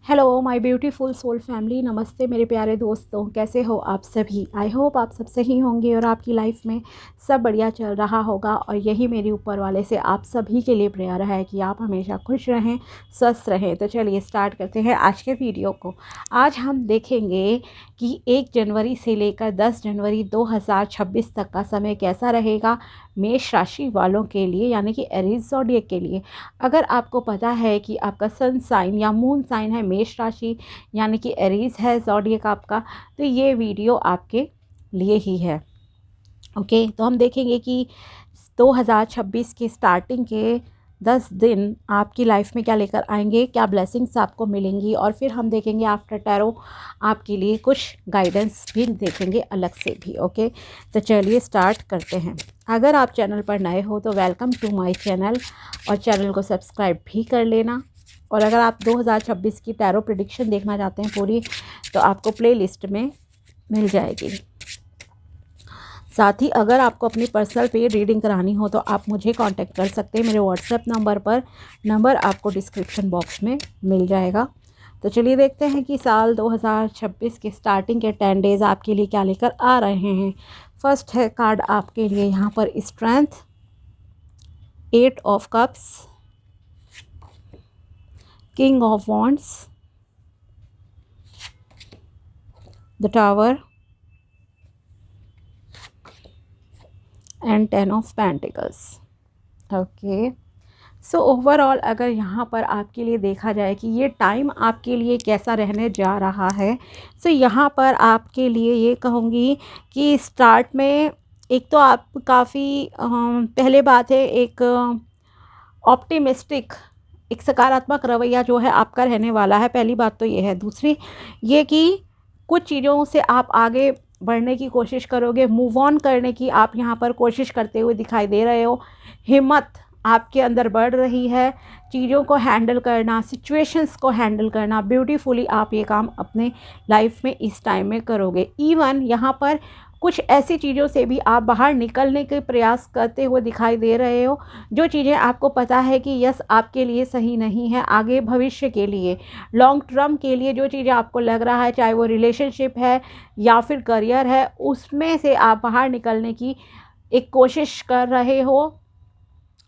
Hello my beautiful soul family, नमस्ते मेरे प्यारे दोस्तों। कैसे हो आप सभी? आई होप आप सब सही होंगे और आपकी लाइफ में सब बढ़िया चल रहा होगा। और यही मेरी ऊपर वाले से आप सभी के लिए प्रेयर है कि आप हमेशा खुश रहें, स्वस्थ रहें। तो चलिए स्टार्ट करते हैं आज के वीडियो को। आज हम देखेंगे कि 1 जनवरी से लेकर 10 जनवरी 2026 तक का समय कैसा रहेगा मेष राशि वालों के लिए, यानी कि एरीज ज़ोडिएक के लिए। अगर आपको पता है कि आपका सन साइन या मून साइन है मेष राशि, यानी कि एरीज है ज़ोडिएक आपका, तो ये वीडियो आपके लिए ही है। ओके, तो हम देखेंगे कि 2026 के स्टार्टिंग के 10 दिन आपकी लाइफ में क्या लेकर आएंगे, क्या ब्लेसिंग्स आपको मिलेंगी। और फिर हम देखेंगे आफ्टर टैरो आपके लिए कुछ गाइडेंस भी देखेंगे अलग से भी। ओके, तो चलिए स्टार्ट करते हैं। अगर आप चैनल पर नए हो तो वेलकम टू माय चैनल, और चैनल को सब्सक्राइब भी कर लेना। और अगर आप 2026 की टैरो प्रेडिक्शन देखना चाहते हैं पूरी, तो आपको प्ले लिस्ट में मिल जाएगी। साथ ही अगर आपको अपनी पर्सनल पे रीडिंग करानी हो तो आप मुझे कांटेक्ट कर सकते हैं मेरे व्हाट्सएप नंबर पर। नंबर आपको डिस्क्रिप्शन बॉक्स में मिल जाएगा। तो चलिए देखते हैं कि साल 2026 के स्टार्टिंग के 10 डेज़ आपके लिए क्या लेकर आ रहे हैं। फर्स्ट है कार्ड आपके लिए यहाँ पर strength, 8 of cups, king of wands, the tower and 10 of pentacles. Okay, so overall अगर यहाँ पर आपके लिए देखा जाए कि ये टाइम आपके लिए कैसा रहने जा रहा है, सो यहाँ पर आपके लिए ये कहूँगी कि स्टार्ट में एक तो आप काफ़ी पहले बात है, एक ऑप्टिमिस्टिक, एक सकारात्मक रवैया जो है आपका रहने वाला है। पहली बात तो ये है। दूसरी ये कि कुछ चीज़ों से आप आगे बढ़ने की कोशिश करोगे, मूव ऑन करने की आप यहाँ पर कोशिश करते हुए दिखाई दे रहे हो। हिम्मत आपके अंदर बढ़ रही है, चीज़ों को हैंडल करना, सिचुएशंस को हैंडल करना ब्यूटीफुली आप ये काम अपने लाइफ में इस टाइम में करोगे। इवन यहाँ पर कुछ ऐसी चीज़ों से भी आप बाहर निकलने के प्रयास करते हुए दिखाई दे रहे हो, जो चीज़ें आपको पता है कि यस आपके लिए सही नहीं है। आगे भविष्य के लिए, लॉन्ग टर्म के लिए जो चीज़ें आपको लग रहा है, चाहे वो रिलेशनशिप है या फिर करियर है, उसमें से आप बाहर निकलने की एक कोशिश कर रहे हो।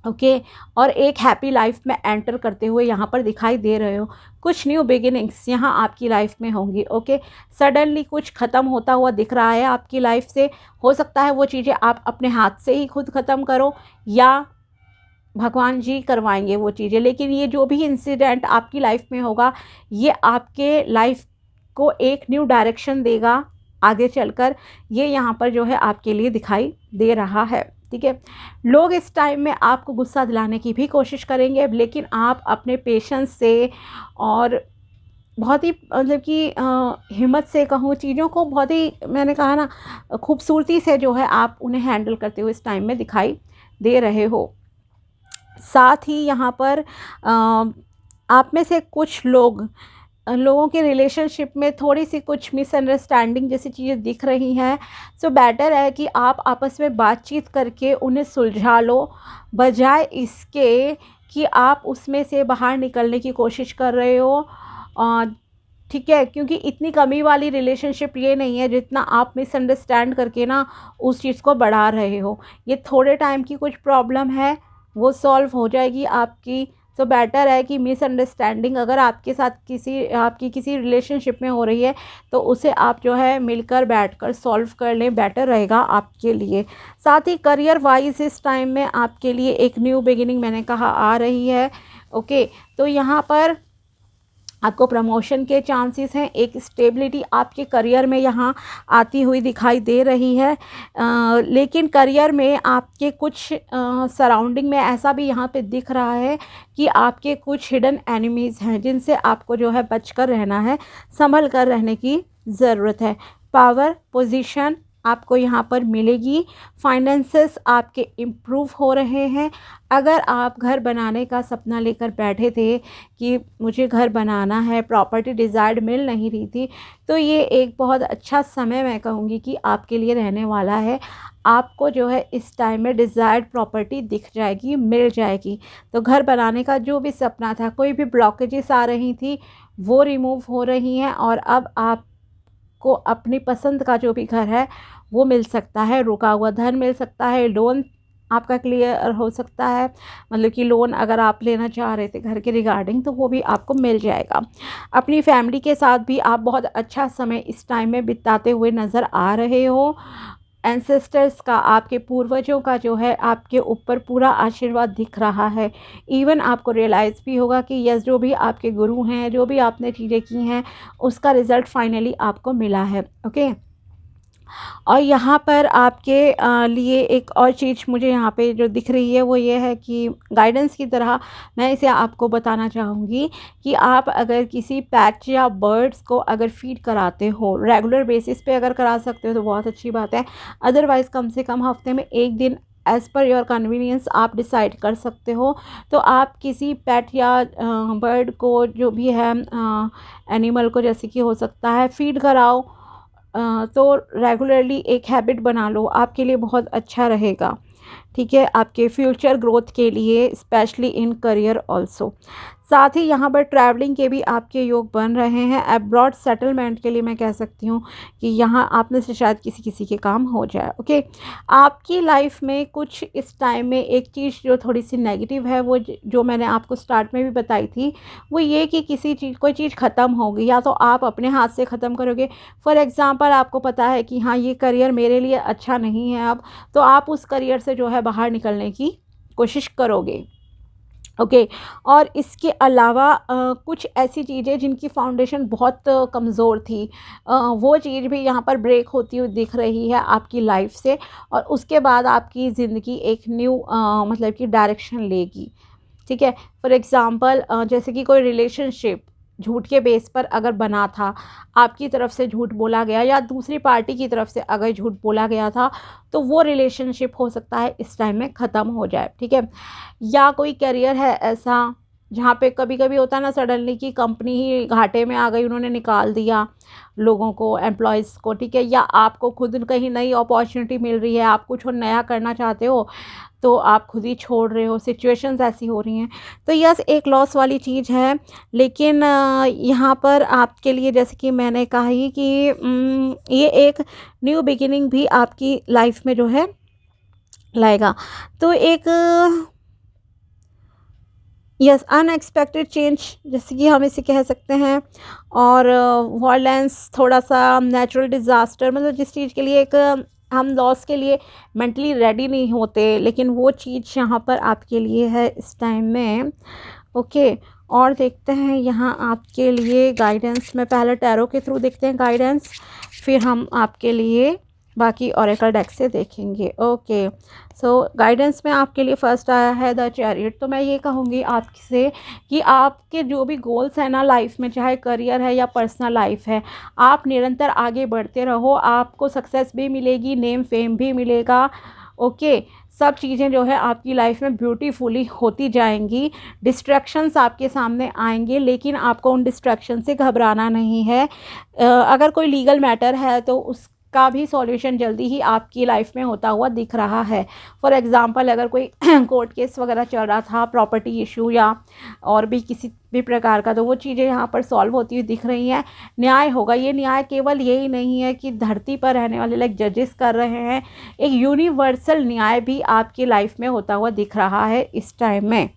ओके, और एक हैप्पी लाइफ में एंटर करते हुए यहाँ पर दिखाई दे रहे हो। कुछ न्यू बिगिनिंग्स यहाँ आपकी लाइफ में होंगी। ओके, सडनली कुछ ख़त्म होता हुआ दिख रहा है आपकी लाइफ से। हो सकता है वो चीज़ें आप अपने हाथ से ही खुद ख़त्म करो या भगवान जी करवाएंगे वो चीज़ें, लेकिन ये जो भी इंसिडेंट आपकी लाइफ में होगा, ये आपके लाइफ को एक न्यू डायरेक्शन देगा आगे चलकर। ये यहाँ पर जो है आपके लिए दिखाई दे रहा है। ठीक है, लोग इस टाइम में आपको गुस्सा दिलाने की भी कोशिश करेंगे, लेकिन आप अपने पेशेंस से और बहुत ही मतलब कि हिम्मत से कहूँ, चीज़ों को बहुत ही, मैंने कहा ना, खूबसूरती से जो है आप उन्हें हैंडल करते हुए इस टाइम में दिखाई दे रहे हो। साथ ही यहाँ पर आप में से कुछ लोगों के रिलेशनशिप में थोड़ी सी कुछ मिसअंडरस्टैंडिंग जैसी चीज़ें दिख रही हैं। सो बेटर है कि आप आपस में बातचीत करके उन्हें सुलझा लो, बजाय इसके कि आप उसमें से बाहर निकलने की कोशिश कर रहे हो। ठीक है, क्योंकि इतनी कमी वाली रिलेशनशिप ये नहीं है जितना आप मिसअंडरस्टैंड करके ना उस चीज़ को बढ़ा रहे हो। ये थोड़े टाइम की कुछ प्रॉब्लम है, वो सॉल्व हो जाएगी आपकी। तो बेटर है कि मिसअंडरस्टैंडिंग अगर आपके साथ आपकी किसी रिलेशनशिप में हो रही है, तो उसे आप जो है मिलकर बैठकर सॉल्व कर लें, बेटर रहेगा आपके लिए। साथ ही करियर वाइज इस टाइम में आपके लिए एक न्यू बिगिनिंग मैंने कहा आ रही है। ओके, तो यहाँ पर आपको प्रमोशन के चांसेस हैं, एक स्टेबिलिटी आपके करियर में यहाँ आती हुई दिखाई दे रही है। लेकिन करियर में आपके कुछ सराउंडिंग में ऐसा भी यहाँ पे दिख रहा है कि आपके कुछ हिडन एनिमीज़ हैं, जिनसे आपको जो है बचकर रहना है, संभल कर रहने की ज़रूरत है। पावर, पोजीशन आपको यहाँ पर मिलेगी। फाइनेंसेस आपके इम्प्रूव हो रहे हैं। अगर आप घर बनाने का सपना लेकर बैठे थे कि मुझे घर बनाना है, प्रॉपर्टी डिज़ायर्ड मिल नहीं रही थी, तो ये एक बहुत अच्छा समय मैं कहूँगी कि आपके लिए रहने वाला है। आपको जो है इस टाइम में डिज़ायर्ड प्रॉपर्टी दिख जाएगी, मिल जाएगी। तो घर बनाने का जो भी सपना था, कोई भी ब्लॉकेजेस आ रही थी, वो रिमूव हो रही हैं और अब आपको अपनी पसंद का जो भी घर है वो मिल सकता है। रुका हुआ धन मिल सकता है, लोन आपका क्लियर हो सकता है, मतलब कि लोन अगर आप लेना चाह रहे थे घर के रिगार्डिंग तो वो भी आपको मिल जाएगा। अपनी फैमिली के साथ भी आप बहुत अच्छा समय इस टाइम में बिताते हुए नज़र आ रहे हो। एंसेस्टर्स का, आपके पूर्वजों का जो है आपके ऊपर पूरा आशीर्वाद दिख रहा है। इवन आपको रियलाइज़ भी होगा कि यस, जो भी आपके गुरु हैं, जो भी आपने चीज़ें की हैं, उसका रिज़ल्ट फाइनली आपको मिला है। ओके। और यहाँ पर आपके लिए एक और चीज़ मुझे यहाँ पे जो दिख रही है वो ये है कि गाइडेंस की तरह मैं इसे आपको बताना चाहूँगी कि आप अगर किसी पेट या बर्ड्स को अगर फीड कराते हो, रेगुलर बेसिस पे अगर करा सकते हो तो बहुत अच्छी बात है। अदरवाइज़ कम से कम हफ्ते में एक दिन एज़ पर योर कन्वीनियंस आप डिसाइड कर सकते हो। तो आप किसी पेट या बर्ड को जो भी है, एनिमल को, जैसे कि हो सकता है फीड कराओ। तो रेगुलरली एक हैबिट बना लो, आपके लिए बहुत अच्छा रहेगा। ठीक है, आपके फ्यूचर ग्रोथ के लिए, स्पेशली इन करियर ऑल्सो। साथ ही यहाँ पर ट्रैवलिंग के भी आपके योग बन रहे हैं। अब्रॉड सेटलमेंट के लिए मैं कह सकती हूँ कि यहाँ आप में से शायद किसी किसी के काम हो जाए। ओके। आपकी लाइफ में कुछ इस टाइम में एक चीज़ जो थोड़ी सी नेगेटिव है, वो जो मैंने आपको स्टार्ट में भी बताई थी, वो ये कि किसी चीज़, कोई चीज़ ख़त्म होगी या तो आप अपने हाथ से ख़त्म करोगे। फॉर एग्ज़ाम्पल, आपको पता है कि हाँ, ये करियर मेरे लिए अच्छा नहीं है अब, तो आप उस करियर से जो है बाहर निकलने की कोशिश करोगे। ओके। और इसके अलावा कुछ ऐसी चीज़ें जिनकी फाउंडेशन बहुत कमज़ोर थी, वो चीज़ भी यहाँ पर ब्रेक होती हुई दिख रही है आपकी लाइफ से। और उसके बाद आपकी ज़िंदगी एक न्यू मतलब कि डायरेक्शन लेगी। ठीक है। फॉर एग्ज़ाम्पल, जैसे कि कोई रिलेशनशिप झूठ के बेस पर अगर बना था, आपकी तरफ से झूठ बोला गया या दूसरी पार्टी की तरफ से अगर झूठ बोला गया था, तो वो रिलेशनशिप हो सकता है इस टाइम में ख़त्म हो जाए। ठीक है। या कोई करियर है ऐसा जहाँ पे कभी कभी होता है ना, सडनली कि कंपनी ही घाटे में आ गई, उन्होंने निकाल दिया लोगों को, एम्प्लॉयज़ को। ठीक है। या आपको खुद कहीं नई अपॉर्चुनिटी मिल रही है, आप कुछ और नया करना चाहते हो, तो आप खुद ही छोड़ रहे हो, सिचुएशंस ऐसी हो रही हैं। तो यस, एक लॉस वाली चीज़ है। लेकिन यहाँ पर आपके लिए, जैसे कि मैंने कहा ही कि ये एक न्यू बिगिनिंग भी आपकी लाइफ में जो है लाएगा। तो एक यस, अनएक्सपेक्टेड चेंज जैसे कि हम इसे कह सकते हैं। और वायलेंस, थोड़ा सा नेचुरल डिज़ास्टर, मतलब जिस चीज़ के लिए एक हम लॉस के लिए मेंटली रेडी नहीं होते, लेकिन वो चीज़ यहाँ पर आपके लिए है इस टाइम में। ओके। और देखते हैं यहाँ आपके लिए गाइडेंस में, पहले टैरो के थ्रू देखते हैं गाइडेंस, फिर हम आपके लिए बाकी ओरेकल डेक से देखेंगे। ओके। सो गाइडेंस में आपके लिए फर्स्ट आया है द चैरियट। तो मैं ये कहूँगी आपसे कि आपके जो भी गोल्स हैं ना लाइफ में, चाहे करियर है या पर्सनल लाइफ है, आप निरंतर आगे बढ़ते रहो। आपको सक्सेस भी मिलेगी, नेम फेम भी मिलेगा। ओके। सब चीज़ें जो है आपकी लाइफ में ब्यूटीफुली होती जाएंगी। डिस्ट्रैक्शंस आपके सामने आएंगे, लेकिन आपको उन डिस्ट्रैक्शन से घबराना नहीं है। अगर कोई लीगल मैटर है तो उसका भी सॉल्यूशन जल्दी ही आपकी लाइफ में होता हुआ दिख रहा है। फॉर एग्ज़ाम्पल, अगर कोई कोर्ट केस वगैरह चल रहा था, प्रॉपर्टी इशू या और भी किसी भी प्रकार का, तो वो चीज़ें यहाँ पर सॉल्व होती हुई दिख रही हैं। न्याय होगा। ये न्याय केवल यही नहीं है कि धरती पर रहने वाले लाइक जजेस कर रहे हैं, एक यूनिवर्सल न्याय भी आपकी लाइफ में होता हुआ दिख रहा है इस टाइम में।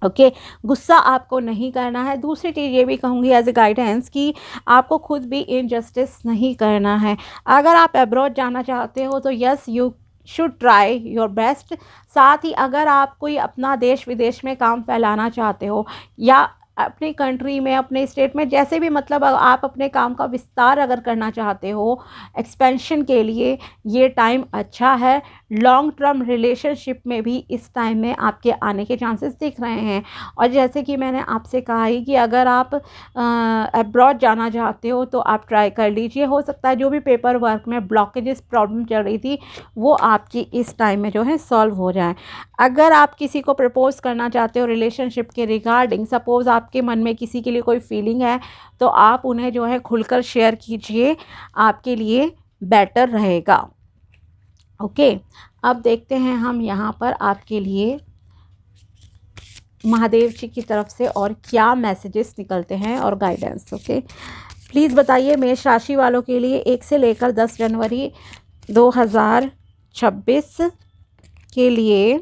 ओके। गुस्सा आपको नहीं करना है। दूसरी चीज़ ये भी कहूँगी एज ए गाइडेंस कि आपको खुद भी इनजस्टिस नहीं करना है। अगर आप अब्रॉड जाना चाहते हो तो yes, you should try your best. साथ ही अगर आप कोई अपना देश विदेश में काम फैलाना चाहते हो या अपनी कंट्री में, अपने स्टेट में, जैसे भी मतलब आप अपने काम का विस्तार अगर करना चाहते हो एक्सपेंशन के लिए, ये टाइम अच्छा है। लॉन्ग टर्म रिलेशनशिप में भी इस टाइम में आपके आने के चांसेस दिख रहे हैं। और जैसे कि मैंने आपसे कहा ही कि अगर आप अब्रॉड जाना चाहते हो तो आप ट्राई कर लीजिए। हो सकता है जो भी पेपर वर्क में ब्लॉकेजेस प्रॉब्लम चल रही थी वो आपकी इस टाइम में जो है सॉल्व हो जाए। अगर आप किसी को प्रपोज करना चाहते हो रिलेशनशिप के रिगार्डिंग, सपोज़ आपके मन में किसी के लिए कोई फीलिंग है, तो आप उन्हें जो है खुलकर शेयर कीजिए, आपके लिए बेटर रहेगा। ओके, अब देखते हैं हम यहाँ पर आपके लिए महादेव जी की तरफ से और क्या मैसेजेस निकलते हैं और गाइडेंस। ओके, प्लीज़ बताइए मेष राशि वालों के लिए 1 से लेकर 10 जनवरी 2026 के लिए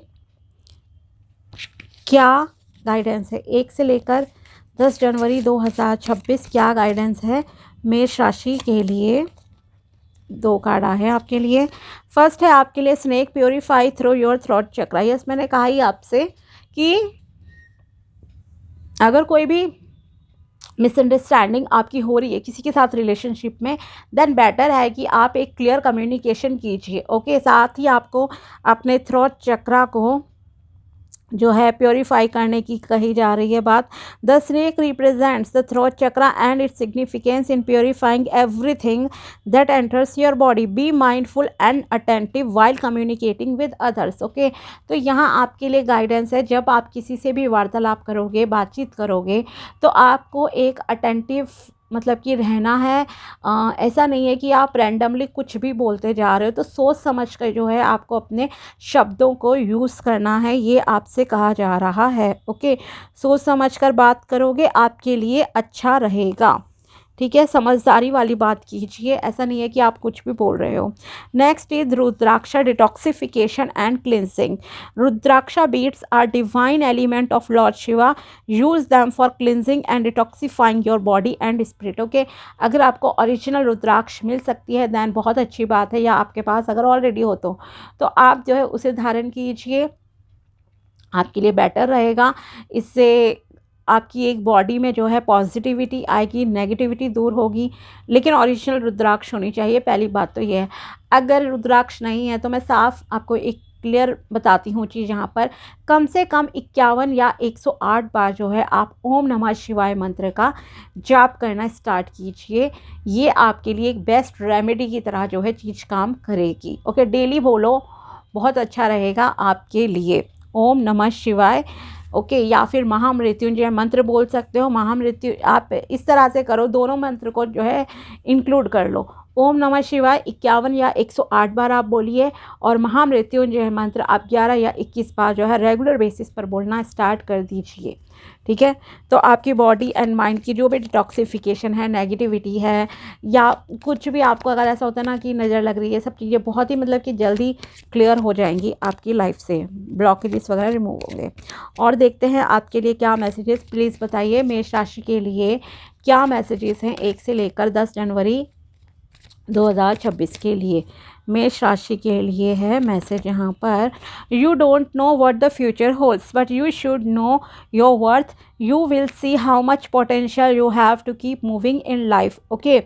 क्या गाइडेंस है। 1 से लेकर 10 जनवरी 2026 क्या गाइडेंस है मेष राशि के लिए। 2 कार्ड आए हैं आपके लिए। फर्स्ट है आपके लिए snake purify through your throat chakra. Yes, मैंने कहा ही आपसे कि अगर कोई भी मिसअंडरस्टैंडिंग आपकी हो रही है किसी के साथ रिलेशनशिप में, देन बेटर है कि आप एक क्लियर कम्युनिकेशन कीजिए। ओके, साथ ही आपको अपने थ्रोट चक्रा को जो है प्योरीफाई करने की कही जा रही है बात। The snake represents the throat chakra and its significance in purifying everything that enters your body. Be mindful and attentive while communicating with others. Okay, तो यहाँ आपके लिए गाइडेंस है, जब आप किसी से भी वार्तालाप करोगे, बातचीत करोगे, तो आपको एक अटेंटिव मतलब कि रहना है। ऐसा नहीं है कि आप रैंडमली कुछ भी बोलते जा रहे हो, तो सोच समझ कर जो है आपको अपने शब्दों को यूज़ करना है, ये आपसे कहा जा रहा है। ओके, सोच समझ कर बात करोगे आपके लिए अच्छा रहेगा। ठीक है, समझदारी वाली बात कीजिए, ऐसा नहीं है कि आप कुछ भी बोल रहे हो। Next is rudraksha detoxification and cleansing. Rudraksha beads are divine element of lord Shiva. Use them for cleansing and detoxifying your body and spirit. Okay, अगर आपको ओरिजिनल रुद्राक्ष मिल सकती है दैन बहुत अच्छी बात है, या आपके पास अगर ऑलरेडी हो तो आप जो है उसे धारण कीजिए, आपके लिए बेटर रहेगा। इससे आपकी एक बॉडी में जो है पॉजिटिविटी आएगी, नेगेटिविटी दूर होगी। लेकिन ओरिजिनल रुद्राक्ष होनी चाहिए, पहली बात तो ये है। अगर रुद्राक्ष नहीं है तो मैं साफ आपको एक क्लियर बताती हूँ चीज़, यहाँ पर कम से कम 51 या 108 बार जो है आप ओम नमः शिवाय मंत्र का जाप करना स्टार्ट कीजिए। ये आपके लिए एक बेस्ट रेमेडी की तरह जो है चीज़ काम करेगी। ओके, डेली बोलो, बहुत अच्छा रहेगा आपके लिए। ओम नमः शिवाय। ओके, या फिर महामृत्युंजय मंत्र बोल सकते हो। महामृत्यु आप इस तरह से करो, दोनों मंत्र को जो है इंक्लूड कर लो। ओम नमः शिवाय 51 या 108 बार आप बोलिए, और महामृत्युंजय मंत्र आप 11 या 21 बार जो है रेगुलर बेसिस पर बोलना स्टार्ट कर दीजिए। ठीक है, तो आपकी बॉडी एंड माइंड की जो भी डिटॉक्सिफिकेशन है, नेगेटिविटी है, या कुछ भी आपको अगर ऐसा होता है ना कि नज़र लग रही है, सब चीज़ें बहुत ही मतलब कि जल्दी क्लियर हो जाएंगी आपकी लाइफ से, ब्लॉकेजेस वगैरह रिमूव होंगे। और देखते हैं आपके लिए क्या मैसेजेस, प्लीज़ बताइए मेष राशि के लिए क्या मैसेजेस हैं 1 से लेकर 10 जनवरी 2026 के लिए। मेष राशि के लिए है मैसेज यहाँ पर, you don't know what the future holds but you should know your worth. You will see how much potential you have to keep moving in life. Okay,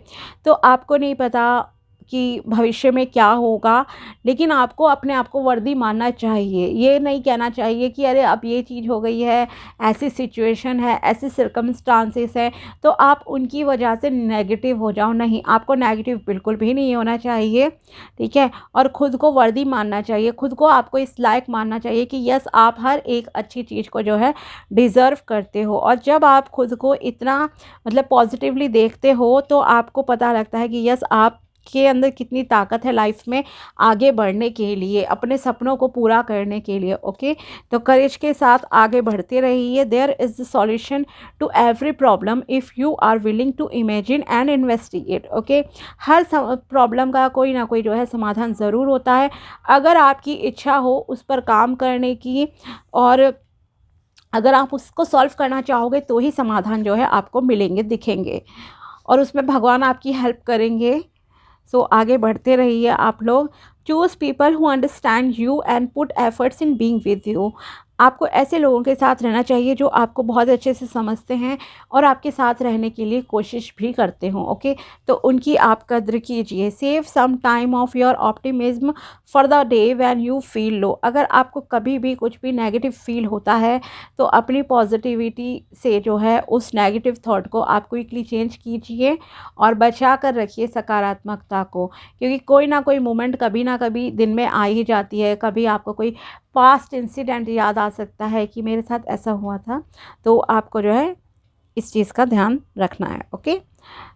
तो आपको नहीं पता कि भविष्य में क्या होगा, लेकिन आपको अपने आप को वर्दी मानना चाहिए। ये नहीं कहना चाहिए कि अरे अब ये चीज़ हो गई है, ऐसी सिचुएशन है, ऐसी सर्कमस्टांसेस है, तो आप उनकी वजह से नेगेटिव हो जाओ। नहीं, आपको नेगेटिव बिल्कुल भी नहीं होना चाहिए। ठीक है, और ख़ुद को वर्दी मानना चाहिए, खुद को आपको इस लायक मानना चाहिए कि यस आप हर एक अच्छी चीज़ को जो है डिज़र्व करते हो। और जब आप खुद को इतना मतलब पॉजिटिवली देखते हो तो आपको पता लगता है कि यस आप के अंदर कितनी ताकत है लाइफ में आगे बढ़ने के लिए, अपने सपनों को पूरा करने के लिए। ओके, तो करेज के साथ आगे बढ़ते रहिए। There is the solution to every problem if you are willing to imagine and investigate. Okay, हर प्रॉब्लम का कोई ना कोई जो है समाधान ज़रूर होता है, अगर आपकी इच्छा हो उस पर काम करने की, और अगर आप उसको सॉल्व करना चाहोगे तो ही समाधान जो है आपको मिलेंगे, दिखेंगे, और उसमें भगवान आपकी हेल्प करेंगे। सो आगे बढ़ते रहिए आप लोग। Choose people who understand you and put efforts in being with you. आपको ऐसे लोगों के साथ रहना चाहिए जो आपको बहुत अच्छे से समझते हैं और आपके साथ रहने के लिए कोशिश भी करते हों। ओके, तो उनकी आप कद्र कीजिए। Save some time of your optimism for the day when you feel low. अगर आपको कभी भी कुछ भी नेगेटिव फील होता है तो अपनी पॉजिटिविटी से जो है उस नेगेटिव थॉट को आप क्विकली चेंज कीजिए और बचा कर रखिए सकारात्मकता को, क्योंकि कोई ना कोई मोमेंट कभी ना कभी दिन में आ ही जाती है। कभी आपको कोई पास्ट इंसिडेंट याद आ सकता है कि मेरे साथ ऐसा हुआ था, तो आपको जो है इस चीज़ का ध्यान रखना है। ओके,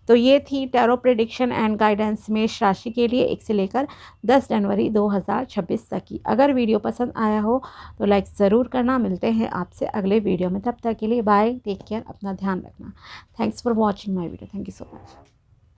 तो ये थी टैरो प्रेडिक्शन एंड गाइडेंस मेष राशि के लिए 1 से लेकर 10 जनवरी 2026 तक की। अगर वीडियो पसंद आया हो तो लाइक ज़रूर करना। मिलते हैं आपसे अगले वीडियो में, तब तक के लिए बाय, टेक केयर, अपना ध्यान रखना। Thanks for watching my video. Thank you so much.